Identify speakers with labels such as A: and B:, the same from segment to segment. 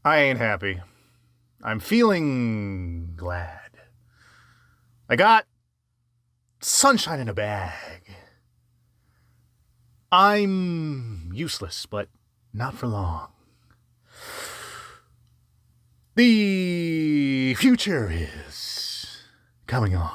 A: I ain't happy. I'm feeling glad. I got sunshine in a bag. I'm useless, but not for long. The future is coming on.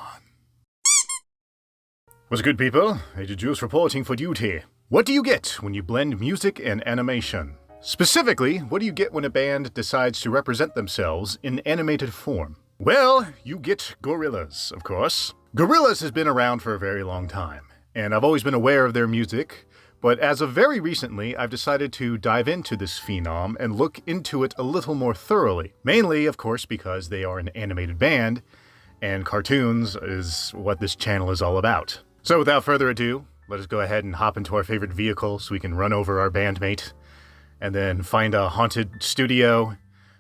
A: What's good, people? Agent Juice reporting for duty. What do you get when you blend music and animation? Specifically, what do you get when a band decides to represent themselves in animated form? Well, you get Gorillaz, of course. Gorillaz has been around for a very long time, and I've always been aware of their music, but as of very recently, I've decided to dive into this phenom and look into it a little more thoroughly. Mainly, of course, because they are an animated band, and cartoons is what this channel is all about. So without further ado, let us go ahead and hop into our favorite vehicle so we can run over our bandmate, and then find a haunted studio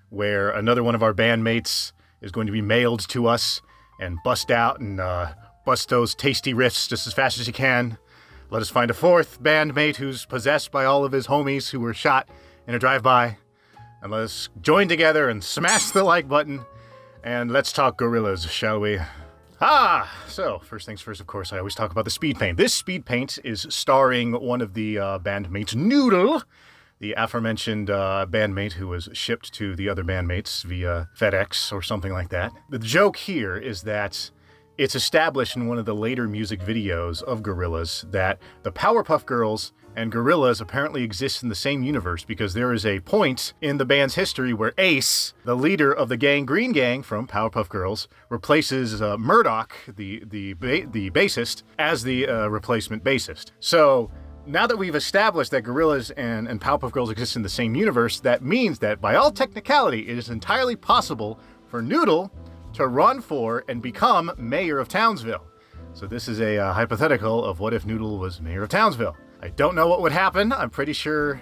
A: where another one of our bandmates is going to be mailed to us and bust out and bust those tasty riffs just as fast as you can. Let us find a fourth bandmate who's possessed by all of his homies who were shot in a drive-by. And let us join together and smash the like button. And let's talk Gorillaz, shall we? So first things first, of course, I always talk about the Speedpaint. This Speedpaint is starring one of the bandmates, Noodle, the aforementioned bandmate who was shipped to the other bandmates via FedEx or something like that. The joke here is that it's established in one of the later music videos of Gorillaz that the Powerpuff Girls and Gorillaz apparently exist in the same universe, because there is a point in the band's history where Ace, the leader of the gang Green Gang from Powerpuff Girls, replaces Murdoch, the bassist, as the replacement bassist. So now that we've established that Gorillaz and Powerpuff Girls exist in the same universe, that means that by all technicality, it is entirely possible for Noodle to run for and become mayor of Townsville. So this is a hypothetical of what if Noodle was mayor of Townsville. I don't know what would happen. I'm pretty sure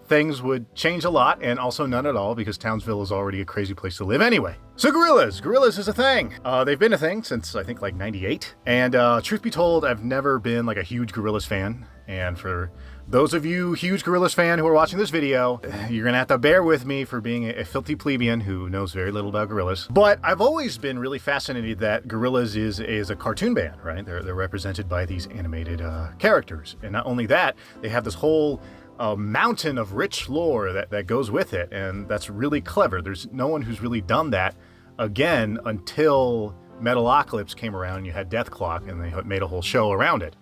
A: things would change a lot, and also none at all, because Townsville is already a crazy place to live anyway. So Gorillaz is a thing. They've been a thing since, I think, like 98. And truth be told, I've never been like a huge Gorillaz fan. And for those of you huge Gorillaz fan who are watching this video, you're gonna have to bear with me for being a filthy plebeian who knows very little about Gorillaz. But I've always been really fascinated that Gorillaz is a cartoon band, right? They're represented by these animated characters. And not only that, they have this whole mountain of rich lore that goes with it, and that's really clever. There's no one who's really done that again until Metalocalypse came around and you had Death Clock, and they made a whole show around it.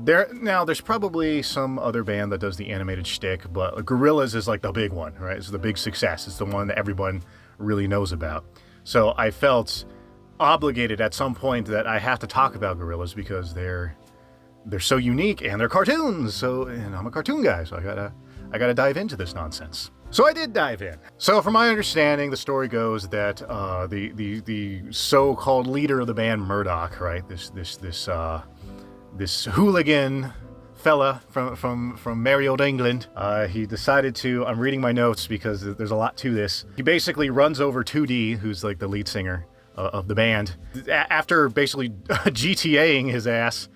A: There's probably some other band that does the animated shtick, but Gorillaz is like the big one, right? It's the big success. It's the one that everyone really knows about. So I felt obligated at some point that I have to talk about Gorillaz because they're so unique and they're cartoons. So, and I'm a cartoon guy, so I gotta dive into this nonsense. So I did dive in. So from my understanding, the story goes that the so-called leader of the band, Murdoch, right? This hooligan fella from merry old England, he decided to, I'm reading my notes because there's a lot to this. He basically runs over 2D, who's like the lead singer of the band. After basically GTAing his ass,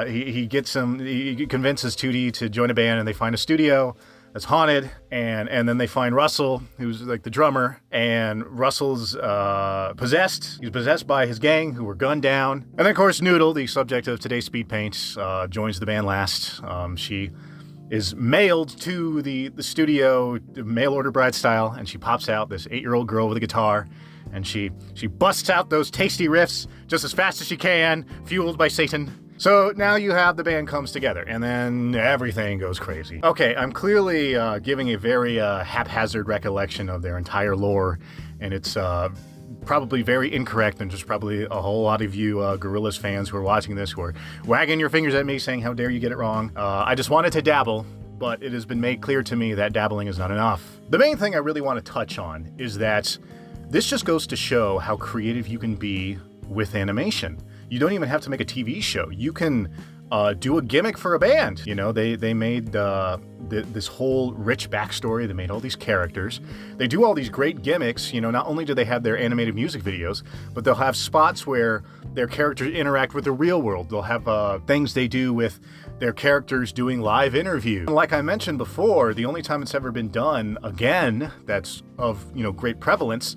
A: he convinces 2D to join a band, and they find a studio that's haunted, and then they find Russell, who's like the drummer, and Russell's possessed. He's possessed by his gang, who were gunned down. And then, of course, Noodle, the subject of today's Speedpaint, joins the band last. She is mailed to the studio, mail order bride style, and she pops out, this 8-year-old girl with a guitar, and she busts out those tasty riffs just as fast as she can, fueled by Satan. So now you have the band comes together, and then everything goes crazy. Okay, I'm clearly giving a very haphazard recollection of their entire lore, and it's probably very incorrect, and just probably a whole lot of you Gorillaz fans who are watching this who are wagging your fingers at me saying, how dare you get it wrong. I just wanted to dabble, but it has been made clear to me that dabbling is not enough. The main thing I really want to touch on is that this just goes to show how creative you can be with animation. You don't even have to make a TV show. You can do a gimmick for a band. You know, they made this whole rich backstory. They made all these characters. They do all these great gimmicks. You know, not only do they have their animated music videos, but they'll have spots where their characters interact with the real world. They'll have things they do with their characters doing live interviews. Like I mentioned before, the only time it's ever been done again that's of, great prevalence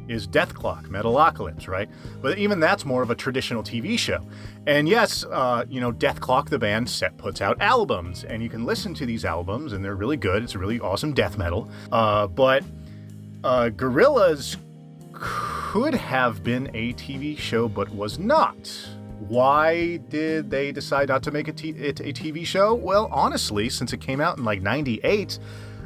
A: is Death Clock, Metalocalypse, right? But even that's more of a traditional TV show. And yes, Death Clock, the band, puts out albums, and you can listen to these albums, and they're really good. It's a really awesome death metal. But Gorillaz could have been a TV show, but was not. Why did they decide not to make it a TV show? Well, honestly, since it came out in like 98,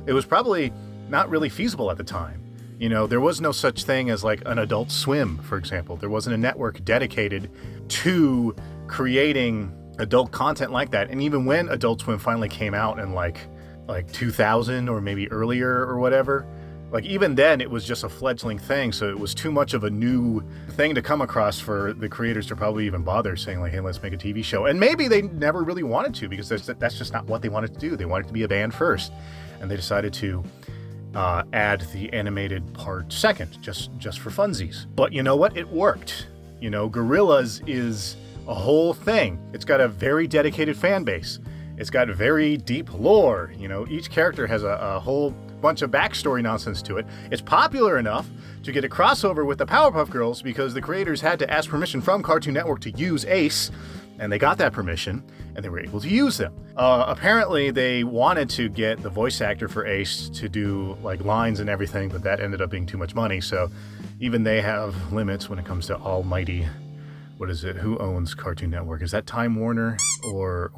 A: it was probably not really feasible at the time. There was no such thing as like an Adult Swim, for example. There wasn't a network dedicated to creating adult content like that. And even when Adult Swim finally came out in like 2000 or maybe earlier or whatever, like even then it was just a fledgling thing. So it was too much of a new thing to come across for the creators to probably even bother saying like, hey, let's make a TV show. And maybe they never really wanted to, because that's just not what they wanted to do. They wanted to be a band first. And they decided to add the animated part second, just for funsies. But you know what? It worked. Gorillaz is a whole thing. It's got a very dedicated fan base. It's got very deep lore. Each character has a whole bunch of backstory nonsense to it. It's popular enough to get a crossover with the Powerpuff Girls because the creators had to ask permission from Cartoon Network to use Ace, and they got that permission, and they were able to use them. Apparently, they wanted to get the voice actor for Ace to do like lines and everything, but that ended up being too much money, so even they have limits when it comes to almighty... What is it? Who owns Cartoon Network? Is that Time Warner or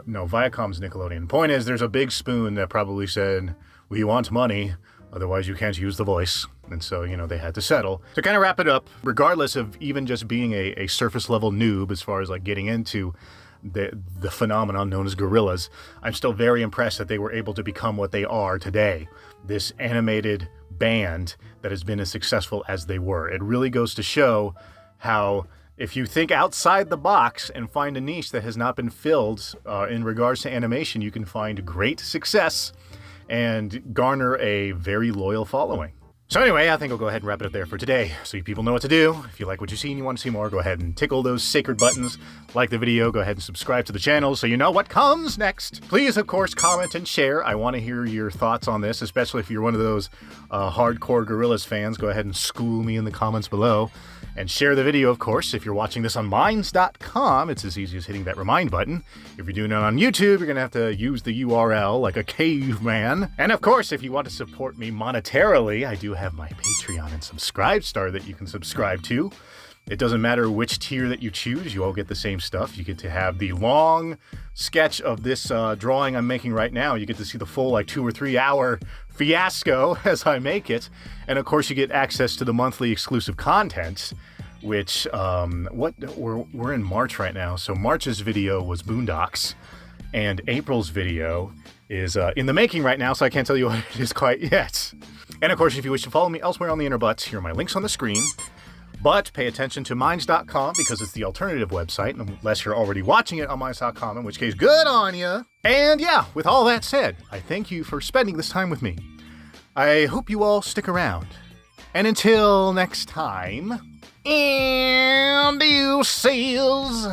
A: no, Viacom's Nickelodeon. Point is, there's a big spoon that probably said, we want money, otherwise you can't use the voice. And so, they had to settle. To kind of wrap it up, regardless of even just being a surface level noob as far as like getting into the phenomenon known as Gorillaz, I'm still very impressed that they were able to become what they are today. This animated band that has been as successful as they were. It really goes to show how, if you think outside the box and find a niche that has not been filled in regards to animation, you can find great success and garner a very loyal following. So anyway, I think I'll go ahead and wrap it up there for today, so you people know what to do. If you like what you see and you want to see more, go ahead and tickle those sacred buttons. Like the video, go ahead and subscribe to the channel so you know what comes next. Please, of course, comment and share. I want to hear your thoughts on this, especially if you're one of those hardcore Gorillaz fans. Go ahead and school me in the comments below. And share the video, of course. If you're watching this on minds.com, it's as easy as hitting that remind button. If you're doing it on YouTube, you're going to have to use the URL like a caveman. And of course, if you want to support me monetarily, I do have my Patreon and Subscribestar that you can subscribe to. It doesn't matter which tier that you choose, you all get the same stuff. You get to have the long sketch of this drawing I'm making right now. You get to see the full 2 or 3 hour fiasco as I make it. And of course you get access to the monthly exclusive content, which, we're in March right now. So March's video was Boondocks, and April's video is in the making right now, so I can't tell you what it is quite yet. And of course, if you wish to follow me elsewhere on the interwebs, here are my links on the screen. But pay attention to minds.com because it's the alternative website, unless you're already watching it on minds.com, in which case, good on ya. And yeah, with all that said, I thank you for spending this time with me. I hope you all stick around. And until next time, and you seals.